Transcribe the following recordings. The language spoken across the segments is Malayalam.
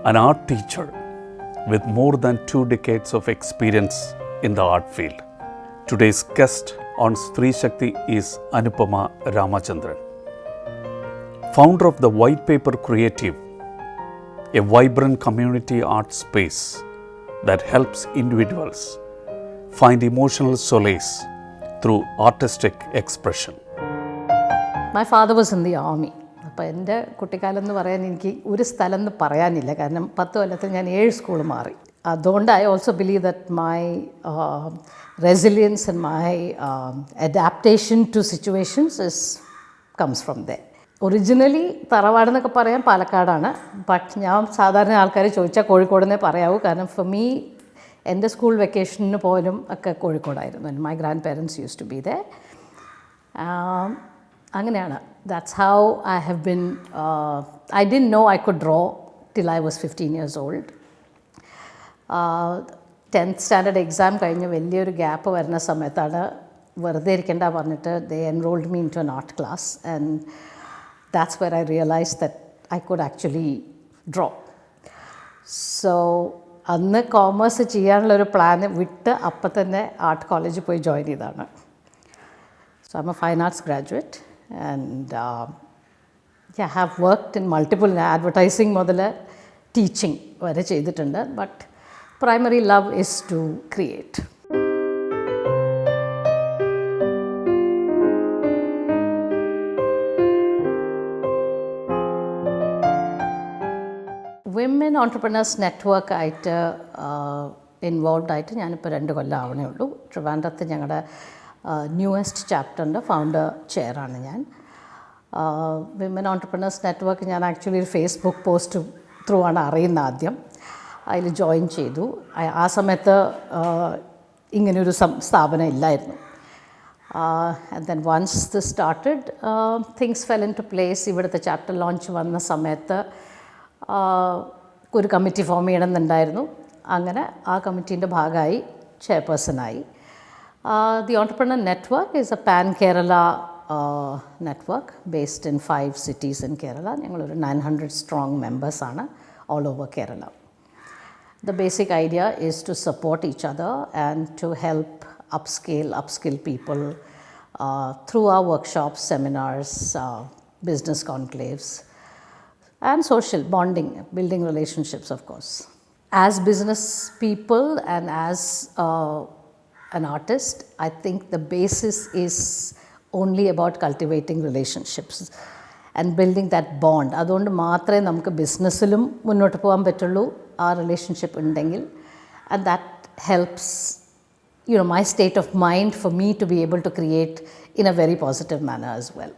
an art teacher with more than 2 decades of experience in the art field. Today's guest on Stree Shakti is Anupama Ramachandran, founder of the White Paper Creative, a vibrant community art space that helps individuals find emotional solace through artistic expression. My father was in the army. അപ്പോൾ എൻ്റെ കുട്ടിക്കാലം എന്ന് പറയാൻ എനിക്ക് ഒരു സ്ഥലം എന്ന് പറയാനില്ല, കാരണം 10 കൊല്ലത്തിൽ ഞാൻ 7 സ്കൂൾ മാറി. അതുകൊണ്ട് I also believe that my resilience and my adaptation to situations comes from there. Originally തറവാടെന്നൊക്കെ പറയാൻ പാലക്കാടാണ്, ബട്ട് ഞാൻ സാധാരണ ആൾക്കാർ ചോദിച്ചാൽ കോഴിക്കോടെന്നേ പറയാവൂ, കാരണം ഫോർ മീ എൻ്റെ സ്കൂൾ വെക്കേഷന് പോലും ഒക്കെ കോഴിക്കോടായിരുന്നു. My grand parents use to be there. അങ്ങനെയാണ്. That's how I have been. I didn't know I could draw till I was 15 years old. 10th standard exam കഴിഞ്ഞ് വലിയൊരു ഗ്യാപ്പ് വരുന്ന സമയത്താണ് വെറുതെ ഇരിക്കേണ്ട പറഞ്ഞിട്ട് they enrolled me into an art class, and that's where I realized that I could actually draw. So അന്ന് കോമേഴ്സ് ചെയ്യാനുള്ളൊരു പ്ലാൻ വിട്ട് അപ്പം തന്നെ ആർട്ട് കോളേജിൽ പോയി ജോയിൻ ചെയ്തതാണ്. So I'm a fine arts graduate. And I have worked in multiple advertising മുതൽ ടീച്ചിങ് വരെ ചെയ്തിട്ടുണ്ട്. But primary love is to create. Women entrepreneurs network ആയിട്ട് ഇൻവോൾവ് ആയിട്ട് ഞാനിപ്പോൾ 2 കൊല്ലം ആവണേ ഉള്ളൂ. ട്രിവാൻഡ്രത്ത് ഞങ്ങളുടെ ന്യൂവസ്റ്റ് ചാപ്റ്ററിൻ്റെ ഫൗണ്ടർ ചെയറാണ് ഞാൻ. വിമൻ ഓൺട്രപ്രണേഴ്സ് നെറ്റ്വർക്ക് ഞാൻ ആക്ച്വലി ഒരു ഫേസ്ബുക്ക് പോസ്റ്റ് ത്രൂ ആണ് അറിയുന്നത്. ആദ്യം അതിൽ ജോയിൻ ചെയ്തു. ആ സമയത്ത് ഇങ്ങനെയൊരു സ്ഥാപനം ഇല്ലായിരുന്നു. And then once this started things fell into place. ഇവിടുത്തെ ചാപ്റ്റർ ലോഞ്ച് വന്ന സമയത്ത് ഒരു കമ്മിറ്റി ഫോം ചെയ്യണമെന്നുണ്ടായിരുന്നു. അങ്ങനെ ആ കമ്മിറ്റീൻ്റെ ഭാഗമായി ചെയർപേഴ്സണായി. The Entrepreneur Network is a pan-Kerala network based in 5 cities in Kerala. ഞങ്ങളൊരു 900 strong members ആണ് all over Kerala. The basic idea is to support each other and to help upskill people through our workshops, seminars, business conclaves, and social bonding, building relationships, of course. As business people and as an artist, I think the basis is only about cultivating relationships and building that bond. അതുകൊണ്ട് മാത്രമേ നമുക്ക് ബിസിനസ്സിലും മുന്നോട്ട് പോകാൻ പറ്റുള്ളൂ ആ റിലേഷൻഷിപ്പ് ഉണ്ടെങ്കിൽ. And that helps my state of mind for me to be able to create in a very positive manner as well.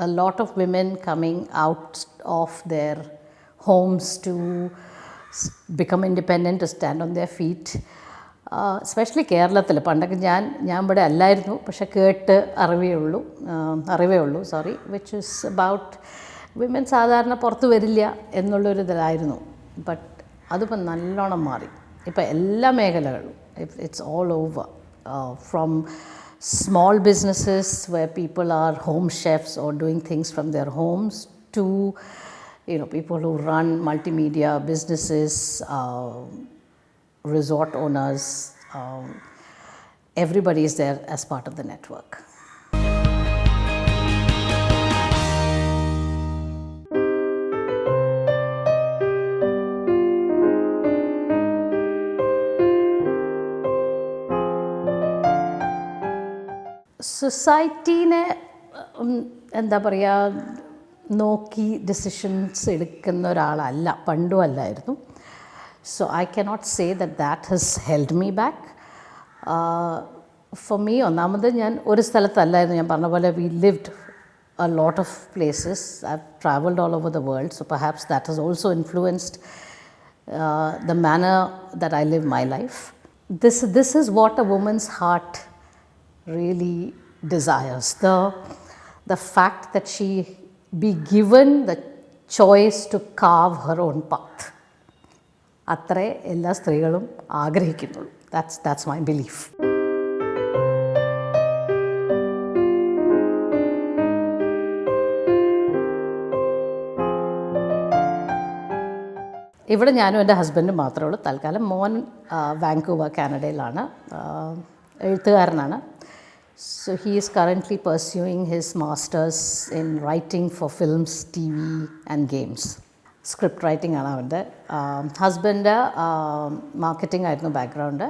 A lot of women coming out of their homes to become independent, to stand on their feet. Especially കേരളത്തിൽ. പണ്ടൊക്കെ ഞാൻ ഇവിടെ അല്ലായിരുന്നു, പക്ഷെ കേട്ട് അറിവേ ഉള്ളൂ which is about women സാധാരണ പുറത്ത് വരില്ല എന്നുള്ളൊരു ഇതിലായിരുന്നു. ബട്ട് അതിപ്പോൾ നല്ലോണം മാറി. ഇപ്പോൾ എല്ലാ മേഖലകളും it's all over, from small businesses where people are home chefs or doing things from their homes to people who run multimedia businesses, resort owners. Everybody is there as part of the network. സൊസൈറ്റീനെ എന്താ പറയുക നോക്കി ഡിസിഷൻസ് എടുക്കുന്ന ഒരാളല്ല, പണ്ടും അല്ലായിരുന്നു. So I cannot say that has held me back. For me ഒന്നാമത് ഞാൻ ഒരു സ്ഥലത്തല്ലായിരുന്നു. ഞാൻ പറഞ്ഞ പോലെ we lived a lot of places. I've traveled all over the world, so perhaps that has also influenced the manner that I live my life. This is what a woman's heart really desires, the fact that she be given the choice to carve her own path. അത്രേ എല്ലാ സ്ത്രീകളും ആഗ്രഹിക്കുന്നുള്ളൂ. That's my belief. ഇവിടെ ഞാനും എൻ്റെ ഹസ്ബൻഡും മാത്രമേ ഉള്ളൂ തൽക്കാലം. മോൻ വാങ്കൂവർ കാനഡയിലാണ്, എഴുത്തുകാരനാണ്. So he is currently pursuing his masters in writing for films, TV and games. Script writing ആണ് അവൻ്റെ. ഹസ്ബൻഡ് മാർക്കറ്റിംഗ് ആയിരുന്നു ബാക്ക്ഗ്രൗണ്ട്.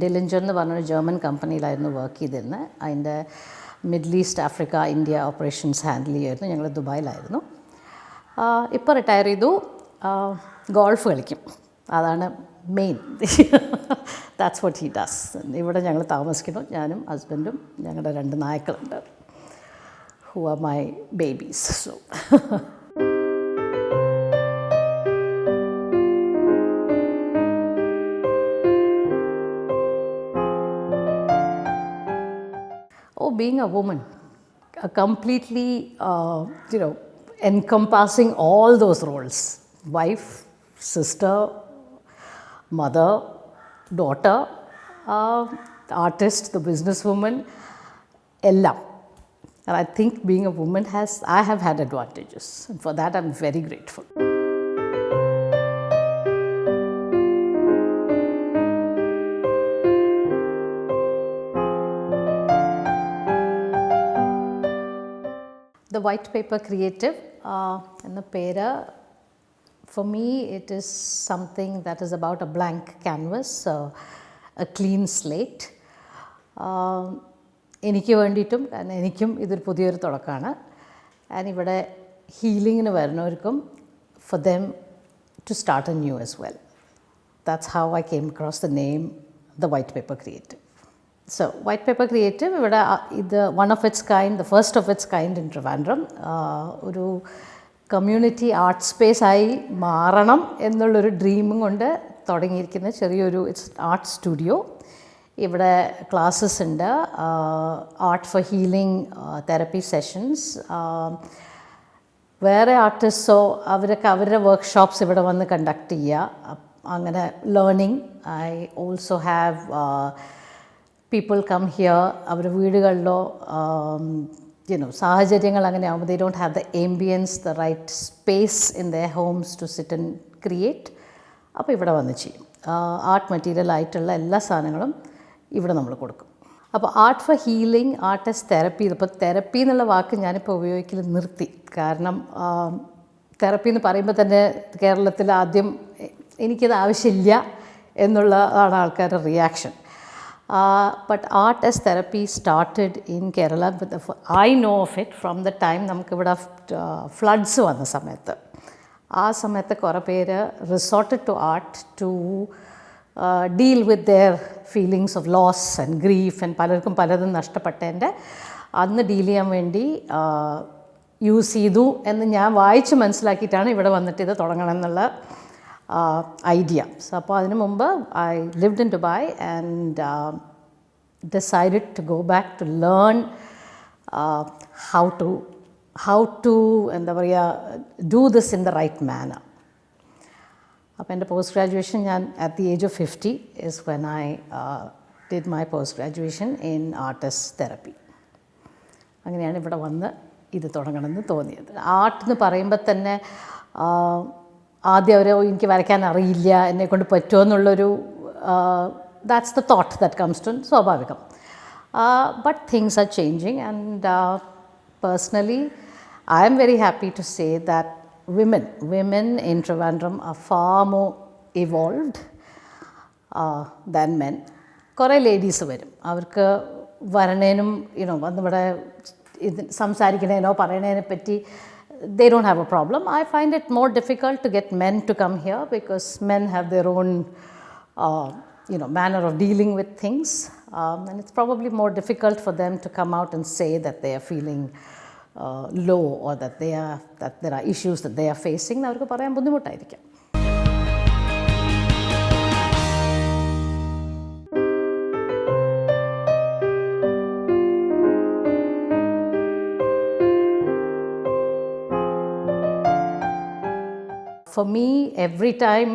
ഡിലിഞ്ചർ എന്ന് പറഞ്ഞൊരു ജർമ്മൻ കമ്പനിയിലായിരുന്നു വർക്ക് ചെയ്തിരുന്നത്. അതിൻ്റെ middle east, Africa, India operations handle ചെയ്യുമായിരുന്നു. ഞങ്ങൾ ദുബായിലായിരുന്നു. ഇപ്പോൾ റിട്ടയർ ചെയ്തു. ഗോൾഫ് കളിക്കും, അതാണ് main. That's what he does. ഇവിടെ ഞങ്ങൾ താമസിക്കുന്നു, ഞാനും ഹസ്ബൻഡും ഞങ്ങളുടെ 2 നായ്ക്കളുണ്ട്, who are my babies. So being a woman, completely, encompassing all those roles: wife, sister, mother, daughter, artist, the businesswoman, ellam. And I think being a woman I have had advantages, and for that I'm very grateful. The White Paper Creative എന്ന പേര്, for me it is something that is about a blank canvas, a clean slate. എനിക്ക് വേണ്ടിയിട്ടും, കാരണം എനിക്കും ഇതൊരു പുതിയൊരു തുടക്കമാണ്. ആൻഡ് ഇവിടെ ഹീലിങ്ങിന് വരുന്നവർക്കും, for them to start anew as well. That's how I came across the name, The White Paper Creative. So, White Paper Creative, ഇവിടെ ഇത് one of its kind, the first of its kind in Trivandrum. ഒരു കമ്മ്യൂണിറ്റി ആർട്ട് സ്പേസ് ആയി മാറണം എന്നുള്ളൊരു ഡ്രീമും കൊണ്ട് തുടങ്ങിയിരിക്കുന്ന ചെറിയൊരു ആർട്ട് സ്റ്റുഡിയോ. ഇവിടെ ക്ലാസ്സസ് ഉണ്ട്, art for healing, therapy sessions. വേറെ ആർട്ടിസ്റ്റോ അവരൊക്കെ അവരുടെ വർക്ക്ഷോപ്സ് ഇവിടെ വന്ന് കണ്ടക്ട് ചെയ്യുക, അങ്ങനെ learning. I also have people come here, അവരുടെ വീടുകളിലോ സാഹചര്യങ്ങൾ അങ്ങനെ ആകുമ്പോൾ they don't have the ambience, the right space in their homes to sit and create. അപ്പോൾ ഇവിടെ വന്ന് ചെയ്യും. ആർട്ട് മെറ്റീരിയൽ ആയിട്ടുള്ള എല്ലാ സാധനങ്ങളും ഇവിടെ നമ്മൾ കൊടുക്കും. അപ്പോൾ art for healing, art as therapy. ഇപ്പോൾ തെറപ്പി എന്നുള്ള വാക്ക് ഞാനിപ്പോൾ ഉപയോഗിക്കൽ നിർത്തി, കാരണം തെറപ്പി എന്ന് പറയുമ്പോൾ തന്നെ കേരളത്തിൽ ആദ്യം എനിക്കത് ആവശ്യമില്ല എന്നുള്ളതാണ് ആൾക്കാരുടെ reaction. But art as therapy started in Kerala. I know of it from the time നമുക്കിവിടെ ഫ്ലഡ്സ് വന്ന സമയത്ത്. ആ സമയത്ത് കുറേ പേര് resorted to art to deal with their feelings of loss and grief. And പലർക്കും പലതും നഷ്ടപ്പെട്ടതിൻ്റെ അന്ന് ഡീൽ ചെയ്യാൻ വേണ്ടി യൂസ് ചെയ്തു എന്ന് ഞാൻ വായിച്ച് മനസ്സിലാക്കിയിട്ടാണ് ഇവിടെ വന്നിട്ട് ഇത് തുടങ്ങണം എന്നുള്ള idea. So അപ്പോൾ അതിനു മുമ്പ് I lived in Dubai and decided to go back to learn how to എന്താ പറയുക, do this in the right manner. അപ്പോൾ എൻ്റെ പോസ്റ്റ് ഗ്രാജുവേഷൻ ഞാൻ at the age of 50 is when I did my post graduation in artist therapy. അങ്ങനെയാണ് ഇവിടെ വന്ന് ഇത് തുടങ്ങണമെന്ന് തോന്നിയത്. ആർട്ട് എന്ന് പറയുമ്പോൾ തന്നെ ആദ്യം എനിക്ക് വരയ്ക്കാൻ അറിയില്ല, എന്നെക്കൊണ്ട് പറ്റുമോ എന്നുള്ളൊരു that's the thought that comes to, സ്വാഭാവികം. But things are changing and personally I am very happy to say that women in Trivandrum are far more evolved than men. കുറേ ലേഡീസ് വരും, അവർക്ക് വരണേനും വന്നിവിടെ ഇത് സംസാരിക്കണേനോ പറയണേനെ പറ്റി they don't have a problem. I find it more difficult to get men to come here because men have their own manner of dealing with things, and it's probably more difficult for them to come out and say that they are feeling low or that there are issues that they are facing. അവർക്ക് പറയാൻ ബുദ്ധിമുട്ടായിരിക്കും. For me, every time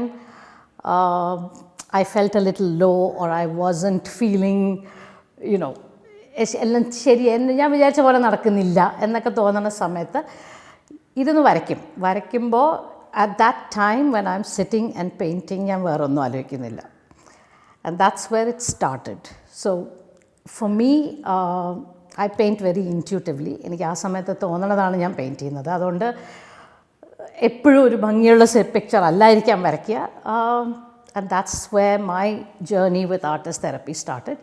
I felt a little low or I wasn't feeling, എല്ലാം ശരി, ഞാൻ വിചാരിച്ച പോലെ നടക്കുന്നില്ല എന്നൊക്കെ തോന്നുന്ന സമയത്ത് ഇതൊന്ന് വരയ്ക്കുമ്പോൾ at that time when I'm sitting and painting, ഞാൻ വേറെ ഒന്നും ആലോചിക്കുന്നില്ല. And that's where it started. So for me, I paint very intuitively. എനിക്ക് ആ സമയത്ത് തോന്നണതാണ് ഞാൻ പെയിൻറ്റ് ചെയ്യുന്നത്. അതുകൊണ്ട് എപ്പോഴും ഒരു ഭംഗിയുള്ള പിക്ചർ അല്ലായിരിക്കാം വരയ്ക്കുക. And that's where my journey with artist therapy started.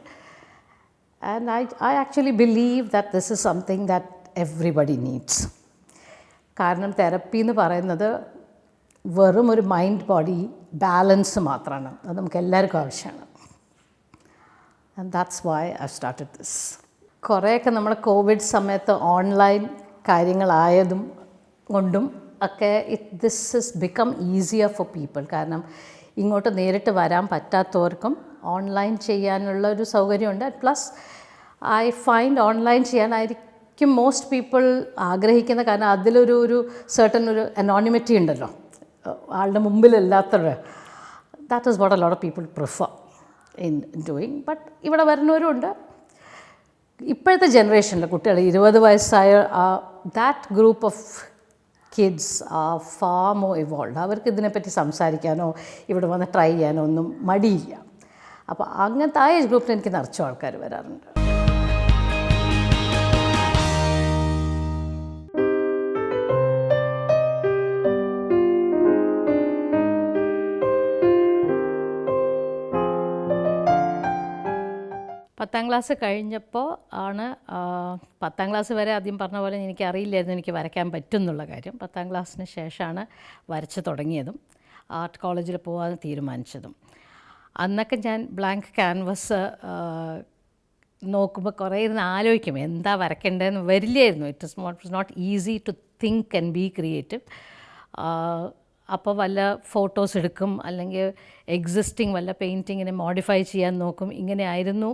And I actually believe that this is something that everybody needs. കാരണം തെറപ്പി എന്ന് പറയുന്നത് വെറും ഒരു മൈൻഡ് ബോഡി ബാലൻസ് മാത്രമാണ്. അത് നമുക്ക് എല്ലാവർക്കും ആവശ്യമാണ്. And that's why I started this. കുറേയൊക്കെ നമ്മൾ കോവിഡ് സമയത്ത് ഓൺലൈൻ കാര്യങ്ങളായതും കൊണ്ടും ഒക്കെ this is become easier for people. കാരണം ഇങ്ങോട്ട് നേരിട്ട് വരാൻ പറ്റാത്തവർക്കും ഓൺലൈൻ ചെയ്യാനുള്ള ഒരു സൗകര്യമുണ്ട്. പ്ലസ് ഐ ഫൈൻഡ് ഓൺലൈൻ ചെയ്യാനായിരിക്കും മോസ്റ്റ് പീപ്പിൾ ആഗ്രഹിക്കുന്ന. കാരണം അതിലൊരു സർട്ടൻ ഒരു അനോണിമിറ്റി ഉണ്ടല്ലോ, ആളുടെ മുമ്പിലില്ലാത്തൊരു. That is what a lot of people prefer in doing. But ഇവിടെ വരുന്നവരുണ്ട്. ഇപ്പോഴത്തെ ജനറേഷനിലെ കുട്ടികൾ 20 വയസ്സായ that group of kids are far more evolve. അവർക്ക് ഇതിനെപ്പറ്റി സംസാരിക്കാനോ ഇവിടെ വന്ന് ട്രൈ ചെയ്യാനോ ഒന്നും മടിയില്ല. അപ്പോൾ അങ്ങനത്തെ ആ ഏജ് ഗ്രൂപ്പിൽ എനിക്ക് നിറച്ച ആൾക്കാർ വരാറുണ്ട്. പത്താം ക്ലാസ് കഴിഞ്ഞപ്പോൾ ആണ്, 10ാം ക്ലാസ് വരെ ആദ്യം പറഞ്ഞ പോലെ എനിക്കറിയില്ലായിരുന്നു എനിക്ക് വരയ്ക്കാൻ പറ്റും എന്നുള്ള കാര്യം. 10ാം ക്ലാസ്സിന് ശേഷമാണ് വരച്ച് തുടങ്ങിയതും ആർട്ട് കോളേജിൽ പോകാൻ തീരുമാനിച്ചതും. അന്നൊക്കെ ഞാൻ ബ്ലാങ്ക് ക്യാൻവസ് നോക്കുമ്പോൾ കുറേ ഇരുന്ന് ആലോചിക്കും എന്താ വരയ്ക്കേണ്ടതെന്ന്. വരില്ലായിരുന്നു. It was not easy to think and be creative. അപ്പോൾ വല്ല ഫോട്ടോസ് എടുക്കും, അല്ലെങ്കിൽ എക്സിസ്റ്റിംഗ് വല്ല പെയിൻറ്റിങ്ങിനെ മോഡിഫൈ ചെയ്യാൻ നോക്കും. ഇങ്ങനെ ആയിരുന്നു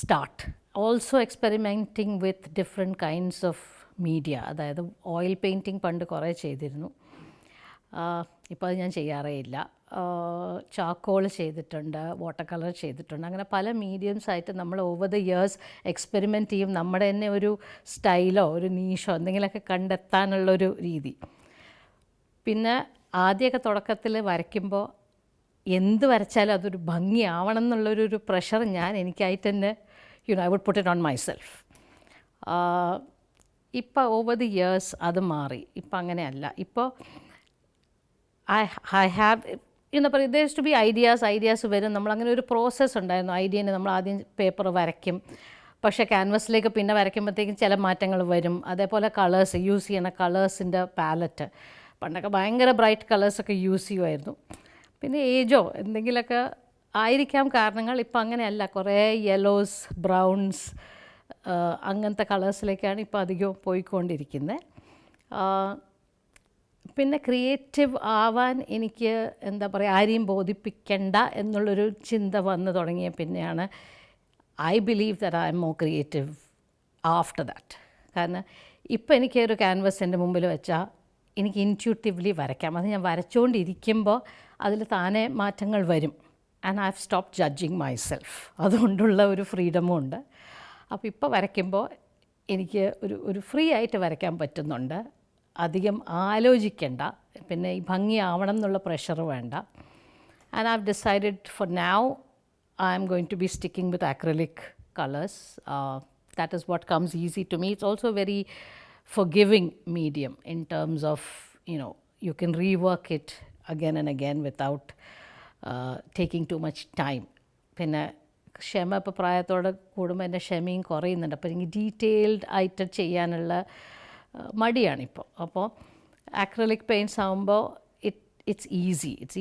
start. Also experimenting with different kinds of media. അതായത് ഓയിൽ പെയിൻറ്റിങ് പണ്ട് കുറേ ചെയ്തിരുന്നു. ഇപ്പോൾ അത് ഞാൻ ചെയ്യാറേ ഇല്ല. ചാക്കോൾ ചെയ്തിട്ടുണ്ട്, വാട്ടർ കളർ ചെയ്തിട്ടുണ്ട്. അങ്ങനെ പല മീഡിയംസായിട്ട് നമ്മൾ ഓവർ ദ ഇയേഴ്സ് എക്സ്പെരിമെൻറ്റ് ചെയ്യും. നമ്മുടെ തന്നെ ഒരു സ്റ്റൈലോ ഒരു നീഷോ എന്തെങ്കിലുമൊക്കെ കണ്ടെത്താനുള്ളൊരു രീതി. പിന്നെ ആദ്യമൊക്കെ തുടക്കത്തിൽ വരയ്ക്കുമ്പോൾ എന്ത് വരച്ചാലും അതൊരു ഭംഗിയാവണം എന്നുള്ളൊരു പ്രഷർ എനിക്കായിട്ട് തന്നെ I would put it on myself. ഇപ്പോൾ ഓവർ ദി ഇയേഴ്സ് അത് മാറി. ഇപ്പം അങ്ങനെയല്ല. ഇപ്പോൾ ഐ ഹാവ് എന്താ പറയുക, there is to be ideas വരും. നമ്മളങ്ങനെ ഒരു പ്രോസസ്സ് ഉണ്ടായിരുന്നു. ഐഡിയനെ നമ്മൾ ആദ്യം പേപ്പർ വരയ്ക്കും, പക്ഷേ ക്യാൻവസിലേക്ക് പിന്നെ വരയ്ക്കുമ്പോഴത്തേക്കും ചില മാറ്റങ്ങൾ വരും. അതേപോലെ കളേഴ്സ് യൂസ് ചെയ്യണ കളേഴ്സിൻ്റെ പാലറ്റ് പണ്ടൊക്കെ ഭയങ്കര ബ്രൈറ്റ് കളേഴ്സൊക്കെ യൂസ് ചെയ്യുമായിരുന്നു. പിന്നെ ഏജോ എന്തെങ്കിലുമൊക്കെ ആയിരിക്കാം കാരണങ്ങൾ. ഇപ്പം അങ്ങനെയല്ല. കുറേ യെല്ലോസ്, ബ്രൗൺസ്, അങ്ങനത്തെ കളേഴ്സിലേക്കാണ് ഇപ്പോൾ അധികവും പോയിക്കൊണ്ടിരിക്കുന്നത്. പിന്നെ ക്രിയേറ്റീവ് ആവാൻ എനിക്ക് എന്താ പറയുക, ആരെയും ബോധിപ്പിക്കണ്ട എന്നുള്ളൊരു ചിന്ത വന്നു തുടങ്ങിയ പിന്നെയാണ് I believe that I am more creative after that. കാരണം ഇപ്പോൾ എനിക്കൊരു ക്യാൻവസ് എൻ്റെ മുമ്പിൽ വെച്ചാൽ എനിക്ക് ഇൻറ്റ്യൂട്ടീവ്ലി വരയ്ക്കാം. അത് ഞാൻ വരച്ചുകൊണ്ടിരിക്കുമ്പോൾ അതിൽ താനെ മാറ്റങ്ങൾ വരും. And I have stop judging my self. അതുകൊണ്ടുള്ള ഒരു ഫ്രീഡമും ഉണ്ട്. അപ്പോൾ ഇപ്പോൾ വരയ്ക്കുമ്പോൾ എനിക്ക് ഒരു ഫ്രീ ആയിട്ട് വരയ്ക്കാൻ പറ്റുന്നുണ്ട്. അധികം ആലോചിക്കേണ്ട, പിന്നെ ഈ ഭംഗിയാവണം എന്നുള്ള പ്രഷർ വേണ്ട. And I have decided for now I am going to be sticking with acrylic colours. That is what comes easy to me. It's also very forgiving medium in terms of, you can rework it again and again without taking too much time. പിന്നെ ക്ഷമ ഇപ്പോൾ പ്രായത്തോടെ കൂടുമ്പോൾ എൻ്റെ ക്ഷമയും കുറയുന്നുണ്ട്. അപ്പോൾ എനിക്ക് ഡീറ്റെയിൽഡ് ആയിട്ട് ചെയ്യാനുള്ള മടിയാണിപ്പോൾ. അപ്പോൾ അക്രലിക് പെയിൻറ്റ്സ് ആകുമ്പോൾ it's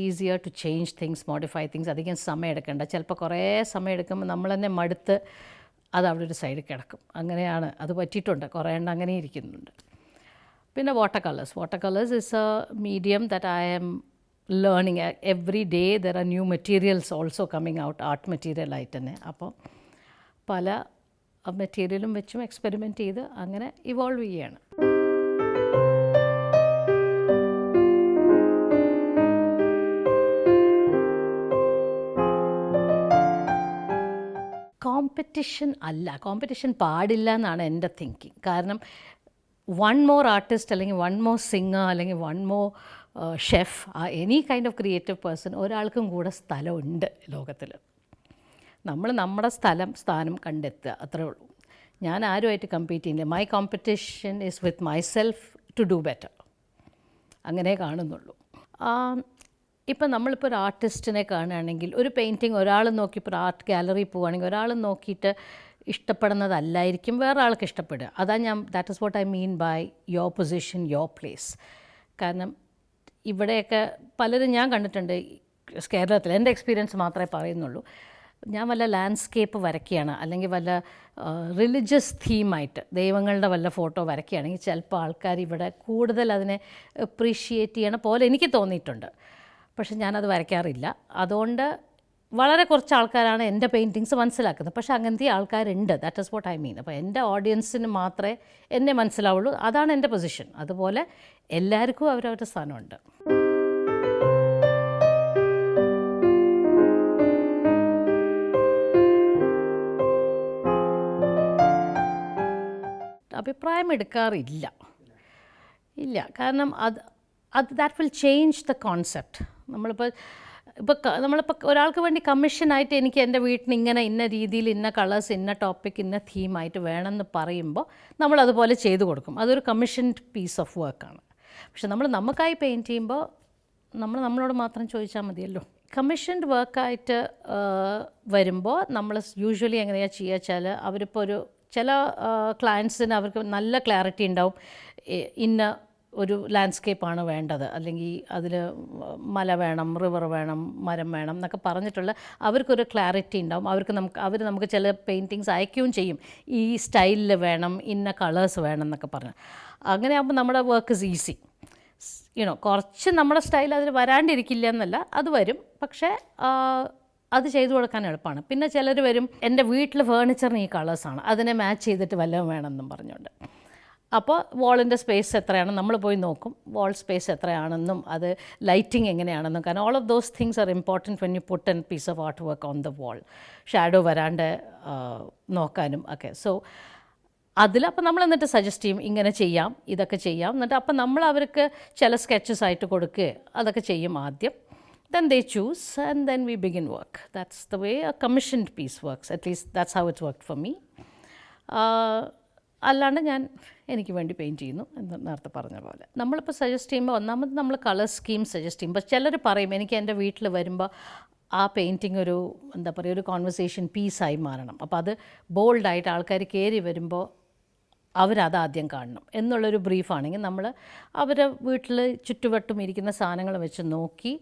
easier to change things, modify things. അധികം സമയം എടുക്കേണ്ട. ചിലപ്പോൾ കുറേ സമയം എടുക്കുമ്പോൾ നമ്മൾ തന്നെ മടുത്ത് അത് അവിടെ ഒരു സൈഡിൽ കിടക്കും. അങ്ങനെയാണ് അത് പറ്റിയിട്ടുണ്ട്. കുറേ എണ്ണം അങ്ങനെ ഇരിക്കുന്നുണ്ട്. പിന്നെ water colours is a medium that I am learning. Every day there are new materials also coming out, art മെറ്റീരിയലായിട്ട് തന്നെ. അപ്പോൾ പല മെറ്റീരിയലും വെച്ചും എക്സ്പെരിമെൻറ്റ് ചെയ്ത് അങ്ങനെ ഇവോൾവ് ചെയ്യുകയാണ്. കോമ്പറ്റീഷൻ പാടില്ല എന്നാണ് എൻ്റെ തിങ്കിങ്. കാരണം വൺ മോർ ആർട്ടിസ്റ്റ് അല്ലെങ്കിൽ വൺ മോർ സിംഗർ അല്ലെങ്കിൽ one more chef any kind of creative person ഒരാൾക്കും കൂടെ സ്ഥലമുണ്ട് ലോകത്തിൽ. നമ്മൾ നമ്മുടെ സ്ഥാനം കണ്ടെത്തുക, അത്രേ ഉള്ളൂ. ഞാൻ ആരുമായിട്ട് കമ്പീറ്റ് ചെയ്യുന്നില്ല. My competition is with myself to do better. അങ്ങനെ കാണുന്നുള്ളൂ. ഇപ്പം നമ്മളിപ്പോൾ ഒരു ആർട്ടിസ്റ്റിനെ കാണുകയാണെങ്കിൽ ഒരു പെയിൻറ്റിങ് ഒരാൾ നോക്കി ഇപ്പോൾ ആർട്ട് ഗാലറി പോവുകയാണെങ്കിൽ ഒരാൾ നോക്കിയിട്ട് ഇഷ്ടപ്പെടുന്നതല്ലായിരിക്കും വേറെ ആൾക്ക് ഇഷ്ടപ്പെടുക. That is what I mean by your position, your place. കാരണം ഇവിടെയൊക്കെ പലരും ഞാൻ കണ്ടിട്ടുണ്ട് കേരളത്തിൽ, എൻ്റെ എക്സ്പീരിയൻസ് മാത്രമേ പറയുന്നുള്ളൂ. ഞാൻ വല്ല ലാൻഡ്സ്കേപ്പ് വരയ്ക്കുകയാണ് അല്ലെങ്കിൽ വല്ല റിലിജിയസ് തീമായിട്ട് ദൈവങ്ങളുടെ വല്ല ഫോട്ടോ വരയ്ക്കുകയാണെങ്കിൽ ചിലപ്പോൾ ആൾക്കാർ ഇവിടെ കൂടുതൽ അതിനെ അപ്രീഷിയേറ്റ് ചെയ്യണ പോലെ എനിക്ക് തോന്നിയിട്ടുണ്ട്. പക്ഷെ ഞാനത് വരയ്ക്കാറില്ല. അതുകൊണ്ട് വളരെ കുറച്ച് ആൾക്കാരാണ് എൻ്റെ പെയിൻറ്റിങ്സ് മനസ്സിലാക്കുന്നത്. പക്ഷേ അങ്ങനത്തെ ആൾക്കാരുണ്ട്. ദാറ്റ് ഈസ് വാട്ട് ഐ മീൻ. അപ്പോൾ എൻ്റെ ഓഡിയൻസിന് മാത്രമേ എന്നെ മനസ്സിലാവുള്ളൂ. അതാണ് എൻ്റെ പൊസിഷൻ. അതുപോലെ എല്ലാവർക്കും അവരവരുടെ സ്ഥാനമുണ്ട്. അഭിപ്രായം എടുക്കാറില്ല. കാരണം that will change the concept. നമ്മളിപ്പോൾ ഒരാൾക്ക് വേണ്ടി കമ്മീഷനായിട്ട് എനിക്ക് എൻ്റെ വീട്ടിന് ഇങ്ങനെ ഇന്ന രീതിയിൽ ഇന്ന കളേഴ്സ് ഇന്ന ടോപ്പിക് ഇന്ന തീമായിട്ട് വേണമെന്ന് പറയുമ്പോൾ നമ്മളതുപോലെ ചെയ്തു കൊടുക്കും. അതൊരു കമ്മീഷൻഡ് പീസ് ഓഫ് വർക്കാണ്. പക്ഷെ നമുക്കായി പെയിൻറ്റ് ചെയ്യുമ്പോൾ നമ്മളോട് മാത്രം ചോദിച്ചാൽ മതിയല്ലോ. കമ്മീഷൻഡ് വർക്കായിട്ട് വരുമ്പോൾ നമ്മൾ യൂഷ്വലി എങ്ങനെയാണ് ചെയ്യുക വെച്ചാൽ, അവരിപ്പോൾ ചില ക്ലയൻസിന് അവർക്ക് നല്ല ക്ലാരിറ്റി ഉണ്ടാവും, ഇന്ന ഒരു ലാൻഡ്സ്കേപ്പാണ് വേണ്ടത്, അല്ലെങ്കിൽ അതിൽ മല വേണം, റിവർ വേണം, മരം വേണം എന്നൊക്കെ പറഞ്ഞിട്ടുള്ള അവർക്കൊരു ക്ലാരിറ്റി ഉണ്ടാവും. അവർ നമുക്ക് ചില പെയിൻറ്റിങ്സ് അയക്കുകയും ചെയ്യും, ഈ സ്റ്റൈലിൽ വേണം, ഇന്ന കളേഴ്സ് വേണം എന്നൊക്കെ പറഞ്ഞ്. അങ്ങനെ ആകുമ്പോൾ നമ്മുടെ വർക്ക് ഇസ് ഈസി. കുറച്ച് നമ്മുടെ സ്റ്റൈൽ അതിൽ വരാണ്ടിരിക്കില്ല എന്നല്ല, അത് വരും. പക്ഷേ അത് ചെയ്തു കൊടുക്കാൻ എളുപ്പമാണ്. പിന്നെ ചിലർ വരും, എൻ്റെ വീട്ടിൽ ഫേർണിച്ചറിന് ഈ കളേഴ്സാണ്, അതിനെ മാച്ച് ചെയ്തിട്ട് വല്ലതും വേണമെന്നും പറഞ്ഞുകൊണ്ട്. അപ്പോൾ വാളിൻ്റെ സ്പേസ് എത്രയാണ് നമ്മൾ പോയി നോക്കും, വാൾ സ്പേസ് എത്രയാണെന്നും അത് ലൈറ്റിംഗ് എങ്ങനെയാണെന്നും. കാരണം all of those things are important when you put N peace of art work on the wall. Shadow വരാണ്ട് നോക്കാനും ഒക്കെ. സോ അപ്പോൾ നമ്മൾ എന്നിട്ട് സജസ്റ്റ് ചെയ്യും, ഇങ്ങനെ ചെയ്യാം, ഇതൊക്കെ ചെയ്യാം. എന്നിട്ട് അപ്പം നമ്മൾ അവർക്ക് ചില സ്കെച്ചസ് ആയിട്ട് കൊടുക്കുക, അതൊക്കെ ചെയ്യും ആദ്യം. Then they choose and then we begin work. That's the way a commissioned piece works. At least that's how it's worked for me. അല്ലാണ്ട് എനിക്ക് വേണ്ടി പെയിൻറ്റ് ചെയ്യുന്നു എന്ന് നേരത്തെ പറഞ്ഞ പോലെ. നമ്മളിപ്പോൾ സജസ്റ്റ് ചെയ്യുമ്പോൾ ഒന്നാമത് നമ്മൾ കളർ സ്കീം സജസ്റ്റ് ചെയ്യുമ്പോൾ ചിലർ പറയും, എനിക്ക് എൻ്റെ വീട്ടിൽ വരുമ്പോൾ ആ പെയിൻറ്റിങ് ഒരു കോൺവെർസേഷൻ പീസായി മാറണം. അപ്പോൾ അത് ബോൾഡായിട്ട് ആൾക്കാർ കയറി വരുമ്പോൾ അവരതാദ്യം കാണണം എന്നുള്ളൊരു ബ്രീഫാണെങ്കിൽ നമ്മൾ അവരെ വീട്ടിൽ ചുറ്റുവട്ടും ഇരിക്കുന്ന സാധനങ്ങൾ വെച്ച് നോക്കി,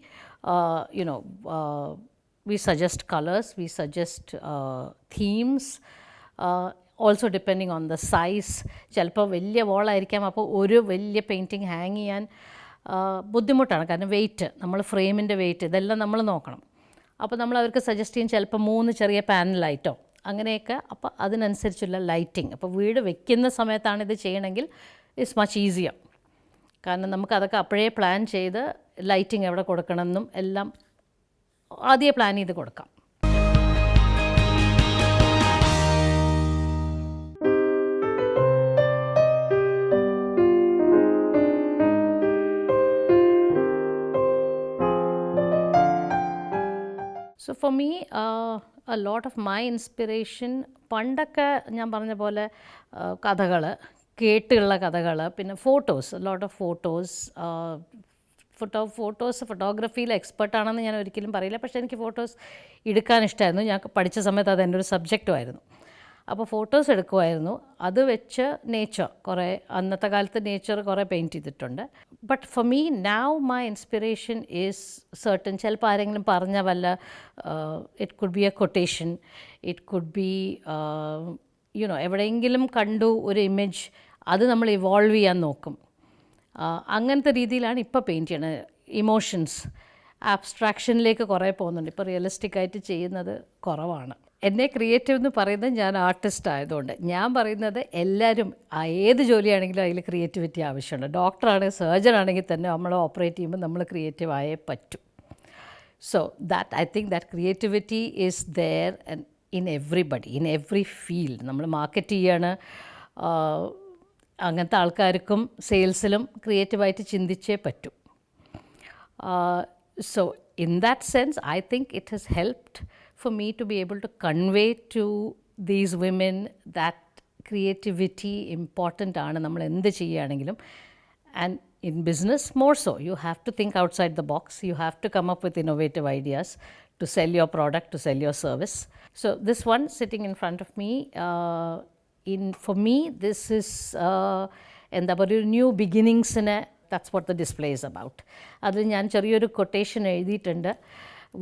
we suggest colours, we suggest themes, also depending on the size. ചിലപ്പോൾ വലിയ വോളായിരിക്കാം, അപ്പോൾ ഒരു വലിയ പെയിൻറ്റിങ് ഹാങ് ചെയ്യാൻ ബുദ്ധിമുട്ടാണ്. കാരണം വെയിറ്റ്, നമ്മൾ ഫ്രെയിമിൻ്റെ വെയിറ്റ് ഇതെല്ലാം നമ്മൾ നോക്കണം. അപ്പോൾ നമ്മൾ അവർക്ക് സജസ്റ്റ് ചെയ്യും ചിലപ്പോൾ 3 ചെറിയ പാനലായിട്ടോ അങ്ങനെയൊക്കെ. അപ്പോൾ അതിനനുസരിച്ചുള്ള ലൈറ്റിംഗ്. അപ്പോൾ വീട് വെക്കുന്ന സമയത്താണ് ഇത് ചെയ്യണമെങ്കിൽ ഇറ്റ്സ് മച്ച് ഈസിയർ. കാരണം നമുക്കതൊക്കെ അപ്പോഴേ പ്ലാൻ ചെയ്ത് ലൈറ്റിംഗ് എവിടെ കൊടുക്കണമെന്നും എല്ലാം ആദ്യമേ പ്ലാൻ ചെയ്ത് കൊടുക്കാം. So for me, a lot of my inspiration, പണ്ടൊക്കെ ഞാൻ പറഞ്ഞ പോലെ കഥകൾ, കേട്ടുള്ള കഥകൾ, പിന്നെ ഫോട്ടോസ്, ലോട്ട് ഓഫ് ഫോട്ടോഗ്രാഫിയിൽ എക്സ്പെർട്ടാണെന്ന് ഞാൻ ഒരിക്കലും പറയില്ല. പക്ഷേ എനിക്ക് ഫോട്ടോസ് എടുക്കാൻ ഇഷ്ടമായിരുന്നു. ഞാൻ പഠിച്ച സമയത്ത് അത് എൻ്റെ ഒരു സബ്ജക്റ്റുമായിരുന്നു. അപ്പോൾ ഫോട്ടോസ് എടുക്കുമായിരുന്നു. അത് വെച്ച് നേച്ചർ, അന്നത്തെ കാലത്ത് നേച്ചർ കുറേ പെയിൻറ്റ് ചെയ്തിട്ടുണ്ട്. But for me now my inspiration is certain. ചിലപ്പോൾ ആരെങ്കിലും പറഞ്ഞ വല്ല it could be A quotation, it could be എവിടെയെങ്കിലും കണ്ടു ഒരു ഇമേജ്, അത് നമ്മൾ ഇവോൾവ് ചെയ്യാൻ നോക്കും. അങ്ങനത്തെ രീതിയിലാണ് ഇപ്പോൾ പെയിൻറ്റ് ചെയ്യണത്. ഇമോഷൻസ്, ആബ്സ്ട്രാക്ഷനിലേക്ക് കുറേ പോകുന്നുണ്ട്. ഇപ്പോൾ റിയലിസ്റ്റിക്കായിട്ട് ചെയ്യുന്നത് കുറവാണ്. എന്നെ ക്രിയേറ്റീവ് എന്ന് പറയുന്നത് ഞാൻ ആർട്ടിസ്റ്റ് ആയതുകൊണ്ട്. ഞാൻ പറയുന്നത് എല്ലാവരും ഏത് ജോലിയാണെങ്കിലും അതിൽ ക്രിയേറ്റിവിറ്റി ആവശ്യമുണ്ട്. ഡോക്ടറാണെങ്കിൽ സർജൻ ആണെങ്കിൽ തന്നെ നമ്മൾ ഓപ്പറേറ്റ് ചെയ്യുമ്പോൾ നമ്മൾ ക്രിയേറ്റീവ് ആയേ പറ്റും. So I think that creativity is there in everybody, in every field. നമ്മൾ മാർക്കറ്റ് ചെയ്യാണ്, അങ്ങനത്തെ ആൾക്കാർക്കും സെയിൽസിലും ക്രിയേറ്റീവായിട്ട് ചിന്തിച്ചേ പറ്റൂ. So in that sense, I think it has helped for me to be able to convey to these women that creativity important ആണ് നമ്മൾ എന്ത് ചെയ്യുകയാണെങ്കിലും. And in business more so, you have to think outside the box, you have to come up with innovative ideas to sell your product, to sell your service. So this one sitting in front of me, for me this is എന്താ പറയുക, new ബിഗിനിങ്സിന്, that's what the display is about. അതിൽ ഞാൻ ചെറിയൊരു കൊട്ടേഷൻ എഴുതിയിട്ടുണ്ട്,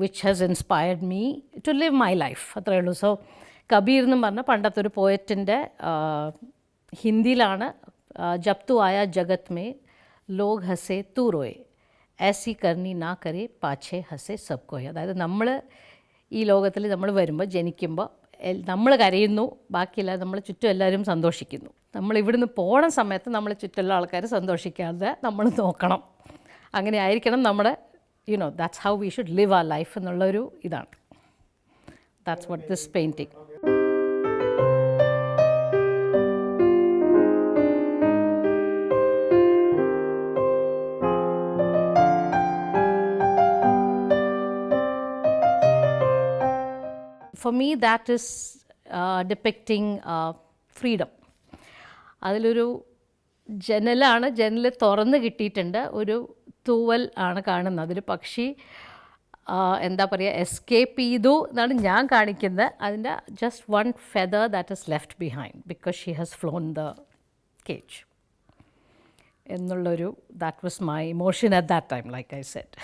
which has inspired me to live my life, അത്രയേ ഉള്ളൂ. സോ കബീർ എന്ന് പറഞ്ഞ പണ്ടത്തെ ഒരു പോയറ്റിൻ്റെ ഹിന്ദിയിലാണ്, ജബ് തു ആയ ജഗത് മേ ലോഗ് ഹസേ തൂ റോയെ ऐसी करनी ना करे പാച്ചേ ഹസേ സബ് കോയ. അതായത് നമ്മൾ ഈ ലോകത്തിൽ നമ്മൾ വരുമ്പോൾ, ജനിക്കുമ്പോൾ നമ്മൾ കരയുന്നു, ബാക്കിയില്ല നമ്മൾ ചുറ്റും എല്ലാവരും സന്തോഷിക്കുന്നു. നമ്മൾ ഇവിടുന്ന് പോണ സമയത്ത് നമ്മൾ ചുറ്റുള്ള ആൾക്കാർ സന്തോഷിക്കാതെ നമ്മൾ നോക്കണം. അങ്ങനെ ആയിരിക്കണം നമ്മുടെ, that's how we should live ആ ലൈഫ് എന്നുള്ളൊരു ഇതാണ്. That's what this painting. For me, that is depicting freedom. അതിലൊരു ജനലാണ്, ജനൽ തുറന്ന് കിട്ടിയിട്ടുണ്ട്, ഒരു തൂവൽ ആണ് കാണുന്നത്. അതിൽ പക്ഷി എന്താ പറയുക, എസ്കേപ്പ് ചെയ്തു എന്നാണ് ഞാൻ കാണിക്കുന്നത്. അതിൻ്റെ just one feather that is left behind because she has flown the cage എന്നുള്ളൊരു, that was my emotion at that time, like I said.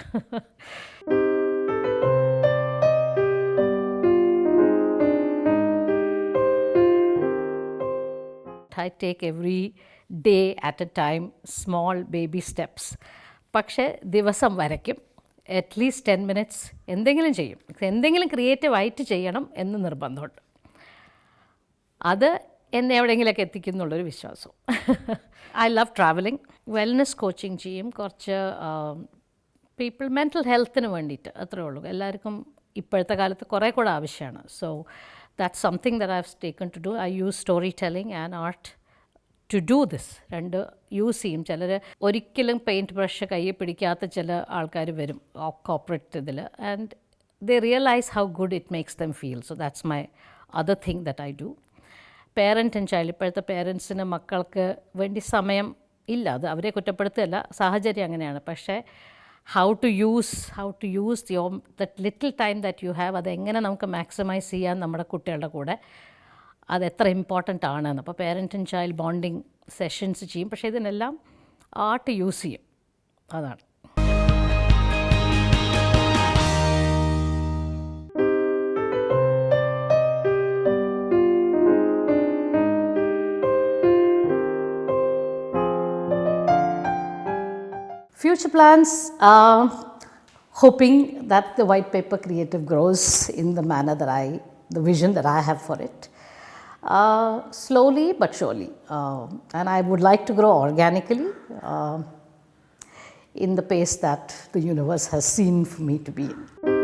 I take every day at a time, small baby steps. പക്ഷേ ദിവസം വരയ്ക്കും, അറ്റ്ലീസ്റ്റ് 10 minutes എന്തെങ്കിലും ചെയ്യും, എന്തെങ്കിലും ക്രിയേറ്റീവായിട്ട് ചെയ്യണം എന്ന് നിർബന്ധമുണ്ട്. അത് എന്നെ എവിടെയെങ്കിലുമൊക്കെ എത്തിക്കും എന്നുള്ളൊരു വിശ്വാസം. I love travelling, wellness coaching ചെയ്യും, കുറച്ച് പീപ്പിൾ മെൻ്റൽ ഹെൽത്തിന് വേണ്ടിയിട്ട്, അത്രേ ഉള്ളൂ. എല്ലാവർക്കും ഇപ്പോഴത്തെ കാലത്ത് കുറേ കൂടെ ആവശ്യമാണ്. So that's something that I've taken to do. I use storytelling and art to do this. രണ്ട് യൂസ് ചെയ്യും. ചിലർ ഒരിക്കലും പെയിൻറ്റ് ബ്രഷ് കയ്യിൽ പിടിക്കാത്ത ചില ആൾക്കാർ വരും കോർപ്പറേറ്റ് ഇതിൽ, and they realize how good it makes them feel. So that's my other thing that I do. Parent and child, ഇപ്പോഴത്തെ പേരൻസിന് മക്കൾക്ക് വേണ്ടി സമയം ഇല്ല, അത് അവരെ കുറ്റപ്പെടുത്തുകയല്ല, സാഹചര്യം അങ്ങനെയാണ്. പക്ഷേ how to use that little time that you have, അതെങ്ങനെ നമുക്ക് മാക്സിമൈസ് ചെയ്യാൻ നമ്മുടെ കുട്ടികളുടെ കൂടെ, അതെത്ര ഇമ്പോർട്ടൻ്റ് ആണെന്ന്. അപ്പോൾ parent and child bonding sessions ചെയ്യും, പക്ഷേ ഇതിനെല്ലാം ആർട്ട് യൂസ് ചെയ്യും, അതാണ്. Future plans, hoping that the white paper creative grows in the manner that the vision that I have for it, slowly but surely, and I would like to grow organically in the pace that the universe has seen for me to be in.